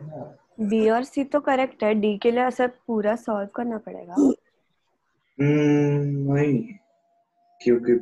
B और सी तो correct है, डी के लिए ऐसा पूरा सॉल्व करना पड़ेगा। नहीं, क्योंकि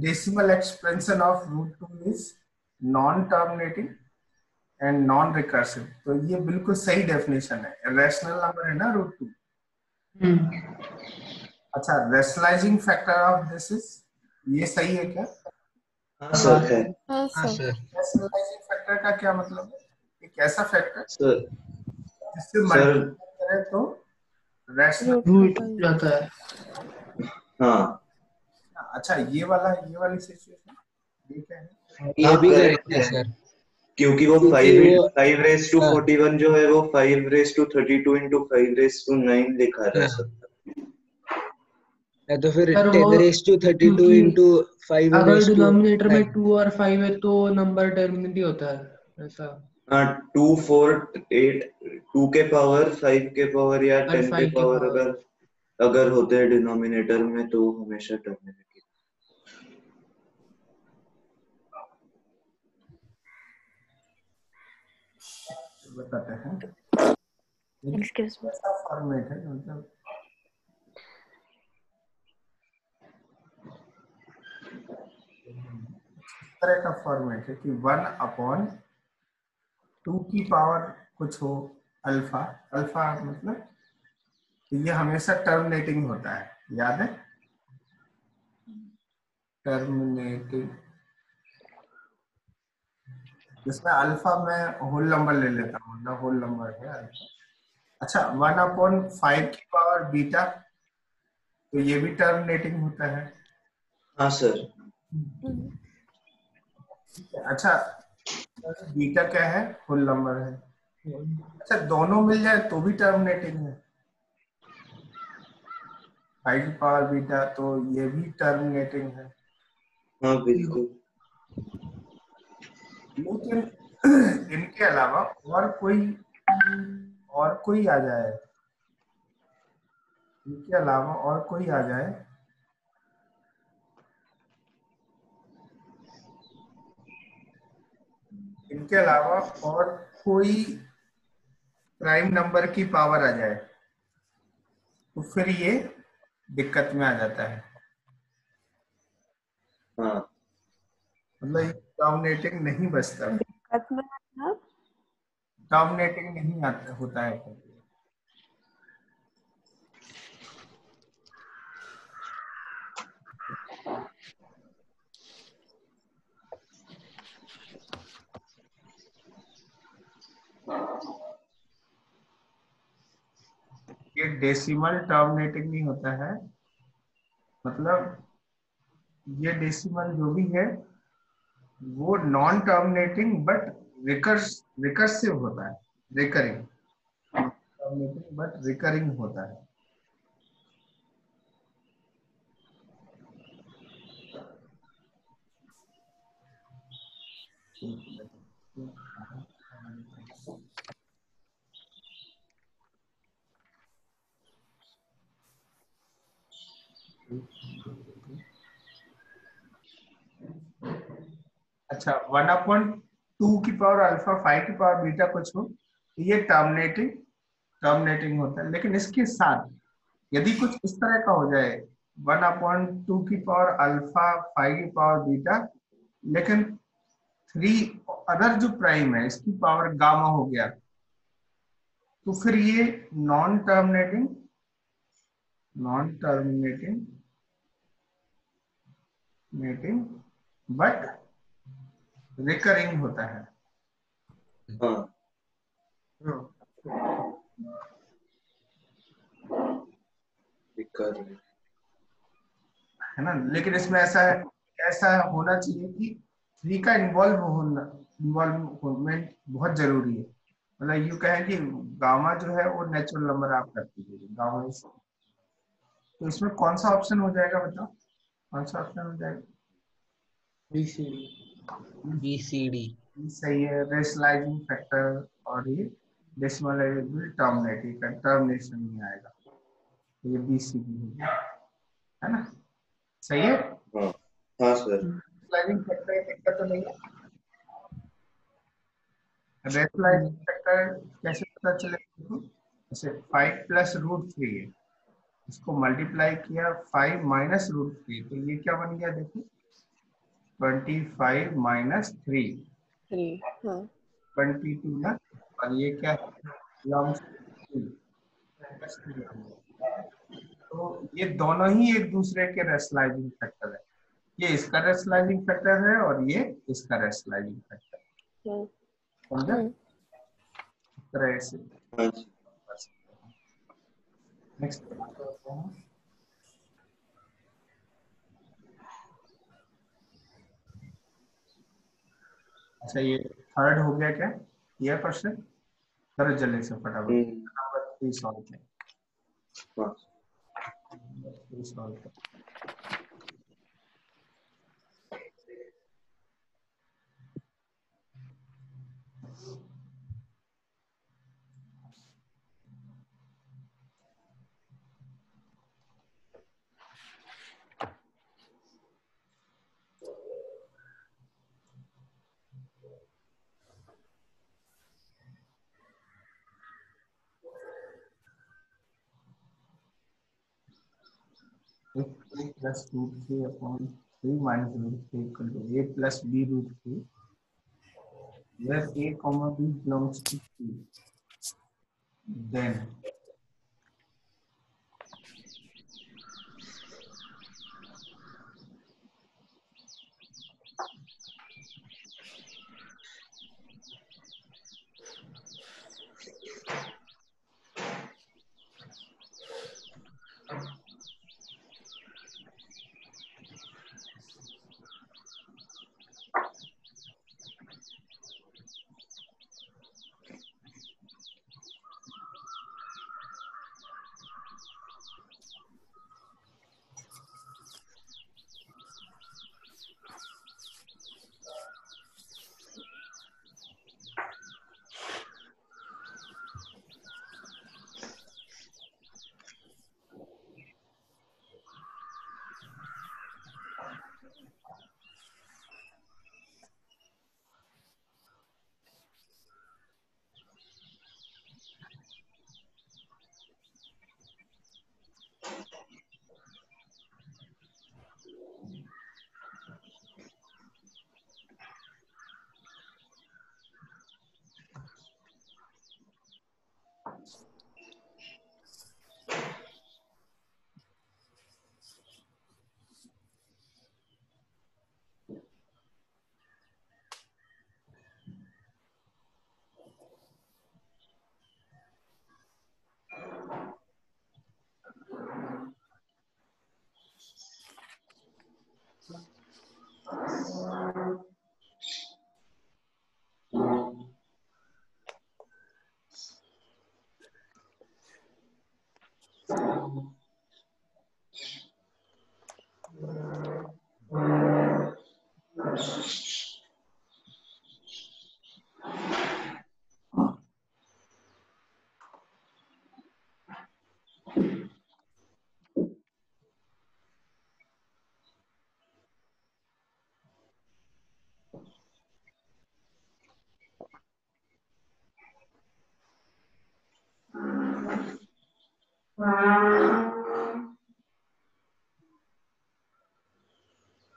decimal expansion of root 2 is non terminating and non recursive, तो ये बिल्कुल सही डेफिनेशन है। रैशनल नंबर है ना रूट 2। अच्छा, rationalising factor of this is, ये सही है क्या? हाँ सर है। हाँ हाँ सर। सर। रैशनलाइजिंग फैक्टर का क्या मतलब है? एक ऐसा फैक्टर सर जिससे सर मल्टीप्लाई करें तो रैशनल। रूट जाता है। हाँ अच्छा, ये वाली सिचुएशन ये क्या है? ये हाँ भी करेक्ट करेक्ट है है, सर, क्योंकि वो क्योंकि वो 5 raised to 41 जो है वो 5 raised to 32 into 5 raised to 9 लिखा जा हाँ, सकता या तो फिर सर 10 वो रेस टू 32 क्योंकि इंटू 5 अगर रेस टू डिनोमिनेटर में 9। 2 और 5 है तो नंबर टर्मिनेट होता है ऐसा। है। हाँ 2 4 8 2 के पावर 5 के पावर या और 10 के 5 के पावर पावर। अगर होते हैं डिनोमिनेटर में तो हमेशा टर्मिनेट। बताते हैं एक्सक्यूज मी। ऐसा फॉर्मेट है, मतलब इस तरह का फॉर्मेट है कि 1/2 की पावर कुछ हो अल्फा। अल्फा मतलब ये हमेशा टर्मिनेटिंग होता है, याद है? टर्मिनेटिंग, जिसमें अल्फा मैं होल नंबर ले लेता हूँ, मतलब होल नंबर है अल्फा। अच्छा, 1/5 की पावर बीटा, तो ये भी टर्मिनेटिंग होता है। हाँ सर। अच्छा, बीटा क्या है? होल नंबर है। अच्छा, दोनों मिल जाए तो भी टर्मिनेटिंग है। 5 की पावर बीटा, तो ये भी टर्मिनेटिंग है। हाँ बिल्कुल। लेकिन इनके अलावा और कोई आ जाए, इनके अलावा और कोई आ जाए इनके अलावा और कोई प्राइम नंबर की पावर आ जाए तो फिर ये दिक्कत में आ जाता है, हाँ मतलब ये डोमिनेटिंग नहीं बचता, दिक्कत में मतलब डोमिनेटिंग नहीं आता होता है। ये डेसिमल टर्मिनेटिंग नहीं होता है, मतलब ये डेसिमल जो भी है वो नॉन टर्मिनेटिंग बट रिकर्सिव होता है, रिकरिंग। टर्मिनेटिंग बट रिकरिंग होता है। अच्छा, 1/2 की पावर अल्फा 5 की पावर बीटा कुछ हो तो ये टर्मिनेटिंग होता है। लेकिन इसके साथ यदि कुछ इस तरह का हो जाए, 1/2 की पावर अल्फा 5 की पावर बीटा, लेकिन 3 अदर जो प्राइम है इसकी पावर गामा हो गया, तो फिर ये नॉन टर्मिनेटिंग बट रिकरिंग होता है। हाँ कर है ना? लेकिन इसमें ऐसा होना चाहिए कि 3 का इन्वॉल्वमेंट बहुत जरूरी है। मतलब यूं कहें कि गामा जो है वो नेचुरल नंबर आप रख दीजिए, गामा तो इसमें कौन सा ऑप्शन हो जाएगा, बताओ कौन सा ऑप्शन हो जाएगा? BCD। सही है, रेशनलाइजिंग फैक्टर, और ये डेसिमल टर्मिनेटिंग का टर्मिनेशन नहीं आएगा, तो ये BCD हो गया, है ना? सही है। हाँ हाँ सर। रेशनलाइजिंग फैक्टर दिक्कत तो नहीं है? रेशनलाइजिंग फैक्टर कैसे पता चलेगा देखो, जैसे 5 प्लस रूट 3 है, इसको मल्टीप्लाई किया 5 माइनस रूट 3, तो ये क्या बन गया देखो 25 माइनस 3, 3 हाँ 22 ना, और ये क्या है belongs to 3, plus 3 बन गया। तो ये दोनों ही एक दूसरे के रेशनलाइजिंग फैक्टर है, ये इसका रेशनलाइजिंग फैक्टर है और ये इसका रेशनलाइजिंग फैक्टर है, हम्म, समझा इस तरह से। हाँ जी। नेक्स्ट करते हैं। अच्छा ये थर्ड हो गया क्या, ये क्वेश्चन करो जल्दी से फटाफट, नंबर 3 सॉल्व करें, हाँ। 3 सॉल्व करें। a plus root 3 upon 3 minus root 3 equal to a plus b root 3, where a comma b belongs to 3, then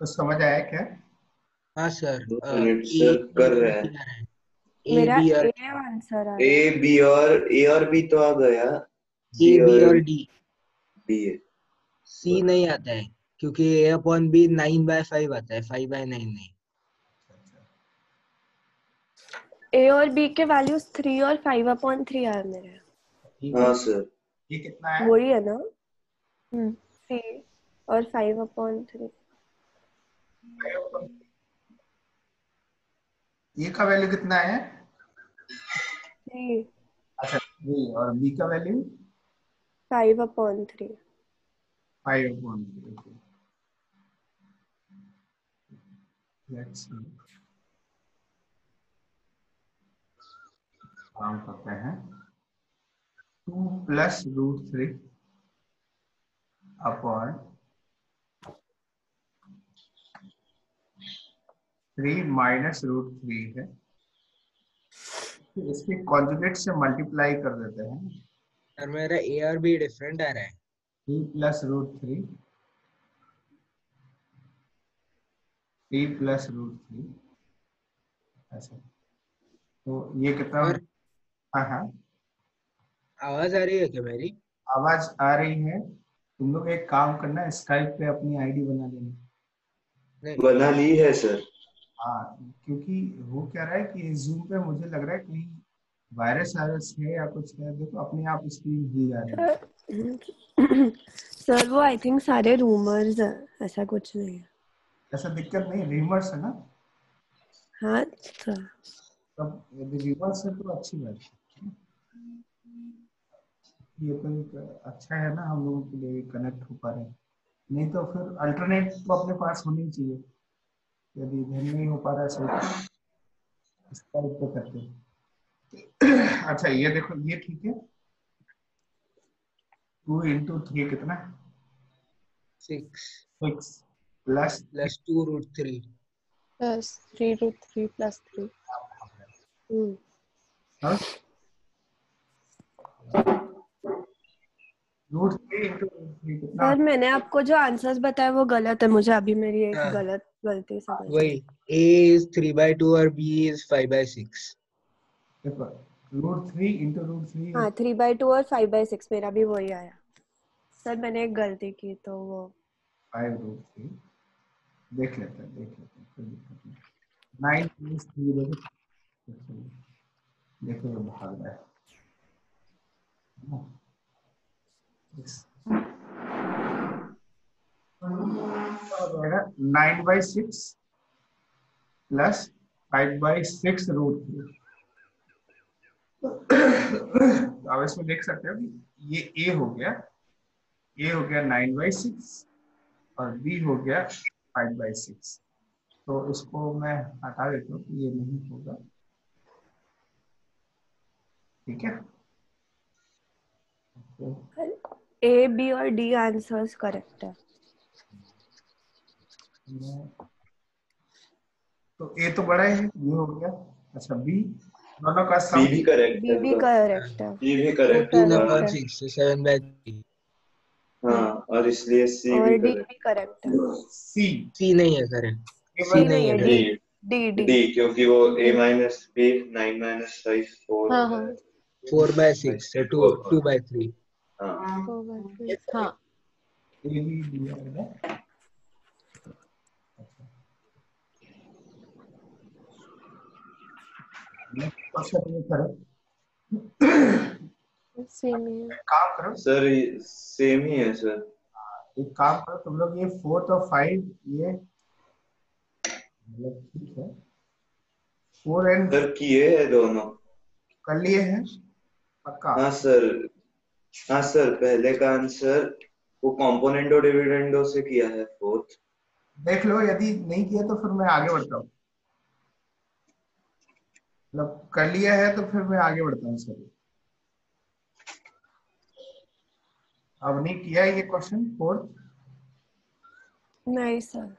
तो समझ आया क्या? हाँ सर। 2 मिनट सर कर रहे हैं। ए मेरा बी और ए आंसर आ रहा ए है। बी और बी तो आ गया, ए सी बी और और डी, डी है। सी नहीं आता है क्योंकि ए अपॉन बी 9/5 आता है, 5/9 नहीं। ए और बी के वैल्यूज 3 और 5/3 आया मेरे, ठीक हाँ है। सर। ये कितना है? वही है ना? 3 और 5/3। ए का वैल्यू कितना है? 3 अच्छा 3, और बी का वैल्यू 5/3। 5/3। लेट्स काम करते हैं। 2 plus root 3 upon 3 minus root 3 है, तो इसके कॉन्जुगेट से मल्टीप्लाई कर देते हैं। सर मेरा ए और बी डिफरेंट आ रहा है। 3 प्लस रूट 3, 3 प्लस रूट 3, ऐसा। तो ये कितना? और हाँ हाँ, आवाज आ रही है क्या मेरी? आवाज आ रही है। तुम लोग एक काम करना, स्काइप पे अपनी आईडी बना लेना। नहीं, बना ली है सर। हाँ, क्योंकि वो क्या रहा है कि जूम पे मुझे लग रहा है कहीं वायरस वायरस है या कुछ है। देखो अपने आप स्क्रीन हिल जा रही है। सर वो आई थिंक सारे रूमर्स है, ऐसा कुछ नहीं है। ऐसा दिक्कत नहीं, रिमर्स है ना। हाँ सर। तब यदि रिमर्स है तो अच्छी बात है। ये तो एक अच्छा है ना, हम लोगों के लिए कनेक्ट हो पा रहे हैं। नहीं तो फिर अल्टरनेट तो अपने पास होनी चाहिए। यदि इधर नहीं हो पा रहा है सही, इस टाइप पे करते हैं। अच्छा ये देखो, ये ठीक है। 2 इंटू 3 कितना? 6 6 plus plus 2 root 3। Plus 3 root 3 plus 3। Root 3 into root 3 कितना? सर मैंने आपको जो आंसर्स बताए वो गलत है, मुझे अभी मेरी एक हाँ, गलती समझ वही आई। A is 3/2 और B is 5/6। देखो, रूट 3 इंटू रूट 3 हाँ 3/2 और 5/6 मेरा भी वही आया। सर मैंने एक गलती की तो वो 5 रूट 3। देख लेते हैं, कोई दिक्कत नहीं। 9 प्लस 3 देखो, देखो ये भाग रहा है ना। हो जाएगा 9/6 प्लस 5/6 रूट 3। अब इसमें देख सकते हो कि ये ए हो गया 9/6 और बी हो गया 5/6। तो इसको मैं हटा देता हूँ, ये नहीं होगा। ठीक है, तो ए बी और डी आंसर्स करेक्ट है। ए तो बड़ा है, ये हो गया। अच्छा बी, दोनों का बी सम। भी करेक्ट बी है भी उनका। करेक्ट है। बी भी वो करेक्ट होगा। करेक्ट है 18/6 7/3। हाँ, और इसलिए सी और भी डी करेक्ट। भी करेक्ट है। सी C नहीं है सर, C सी नहीं नहीं है है, sir. D. D. D D. D क्योंकि वो ए डी। माइनस बी 9 - 5 4 हाँ होता हाँ है। 4/6 है, 2/3। हाँ। 4/3 हाँ। ए बी दिया है। नेक्स्ट क्वेश्चन ये करो। सेम ही है। काम करो, सर सेम ही है सर। एक काम करो तुम लोग, ये 4 और 5 ये मतलब ठीक है। 4 एंड सर किए है दोनों। कर लिए हैं पक्का? हाँ सर। हाँ सर, पहले का आंसर वो कॉम्पोनेंटो डिविडेंडो से किया है 4th। देख लो, यदि नहीं किया तो फिर मैं आगे बढ़ता हूँ। मतलब कर लिया है तो फिर मैं आगे बढ़ता हूँ सर। अब नहीं किया है ये क्वेश्चन 4th। नहीं सर।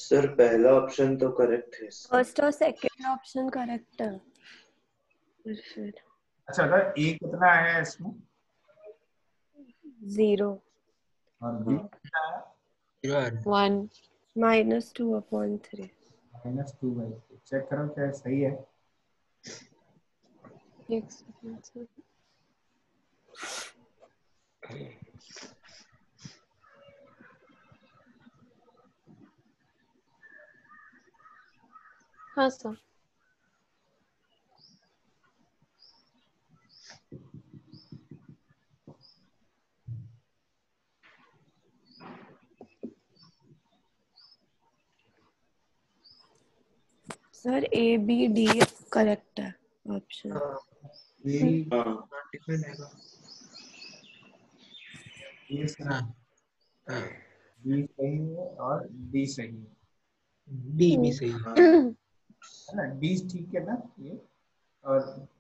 सर पहला ऑप्शन तो करेक्ट है इसका। फर्स्ट और सेकंड ऑप्शन करेक्ट है। फिर अच्छा, अगर ए कितना आया इसमें 0 और बी कितना आया 1 -2/3। -2/3। चेक करो क्या सही है। एक सेकंड सर। हाँ sir. Sir A B D correct है ऑप्शन। ए हाँ डिफरेंट आएगा। ए सही, हाँ हाँ बी सही है और डी सही है बी भी सही है। हाँ है ना। डी ठीक है ना ये, और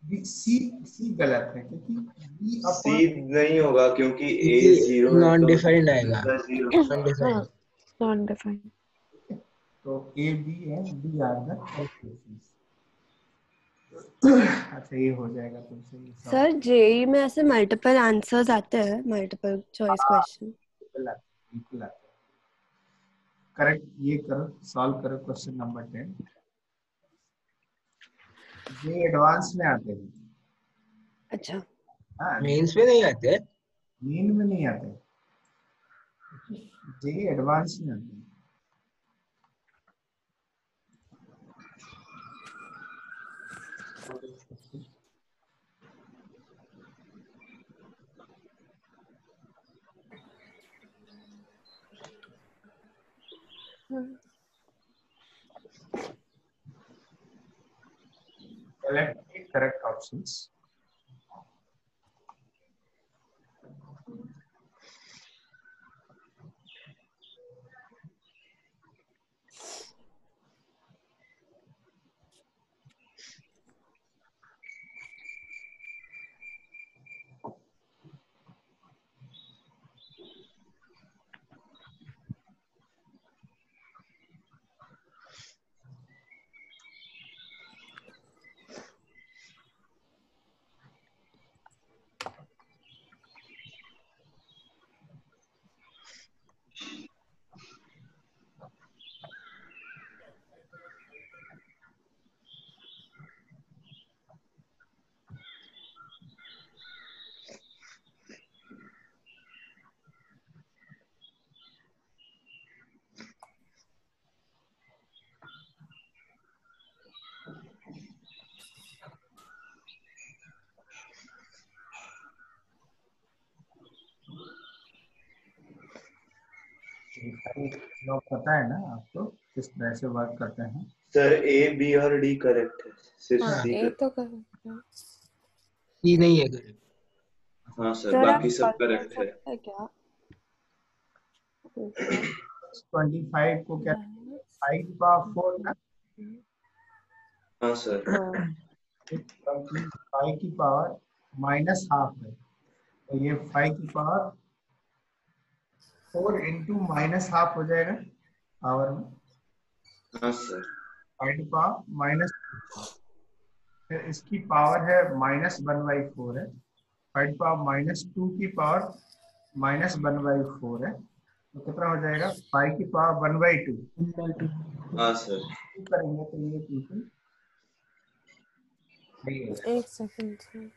बी सी सी गलत है क्योंकि बी सी अपॉन नहीं होगा क्योंकि ए क्योंकि 0 है नॉन तो डिफाइंड आएगा। जीरो। Non defined. हाँ नॉन डिफाइंड। तो ए बी है, D R the correct options. अच्छा ये हो जाएगा तुमसे ये सब। सर जेई में ऐसे मल्टीपल आंसर्स आते हैं, मल्टीपल चॉइस क्वेश्चन। बिल्कुल आता है। करेक्ट, ये करो, सॉल्व करो क्वेश्चन नंबर 10। ये एडवांस में आते हैं। अच्छा हाँ, मेंस में नहीं आते। मेन में नहीं आते, ये एडवांस में आते हैं। Select the correct options. लोग पता है ना आपको किस तरह से वर्क करते हैं। सर ए बी और डी करेक्ट है, सिर्फ हाँ सी ए तो करेक्ट है। सी नहीं है करेक्ट। हाँ सर सर आप बाकी सब सॉल्व कर करेक्ट है। सकते हैं क्या? 25 को क्या 5/4 ना, हाँ सर। हाँ 5 की पावर -12 है, तो ये 5 की पावर 4 इंटू -12 हो जाएगा पावर में। हाँ सर 5 की पावर माइनस, फिर इसकी पावर है -1/4 है। 5 की पावर -2 की पावर -1/4 है, तो कितना हो जाएगा 5 की पावर 1/2 हाँ सर। करेंगे तो ये बिल्कुल सही हो जाएगा। एक सेकंड सर।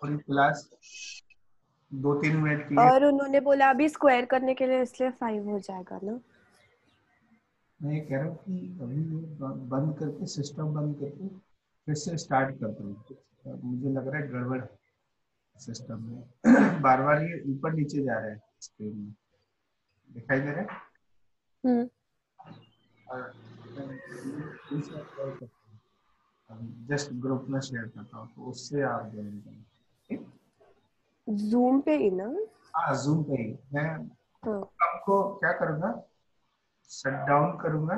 पूरी क्लास 2-3 मिनट के लिए। और उन्होंने बोला अभी स्क्वायर करने के लिए, इसलिए 5 हो जाएगा ना। मैं ये कह रहा हूँ कि अभी ये बंद करके, सिस्टम बंद करके फिर से स्टार्ट कर दूँ। मुझे लग रहा है गड़बड़ है सिस्टम में। बार बार ये ऊपर नीचे जा रहा है स्क्रीन में, दिखाई दे रहा है। हम्म और जस्ट ग्रुप में शेयर करता हूँ तो उससे आप ज्वाइन करें। जूम पे ही ना। हाँ जूम पे ही मैं हाँ आपको क्या करूँगा, शट डाउन करूँगा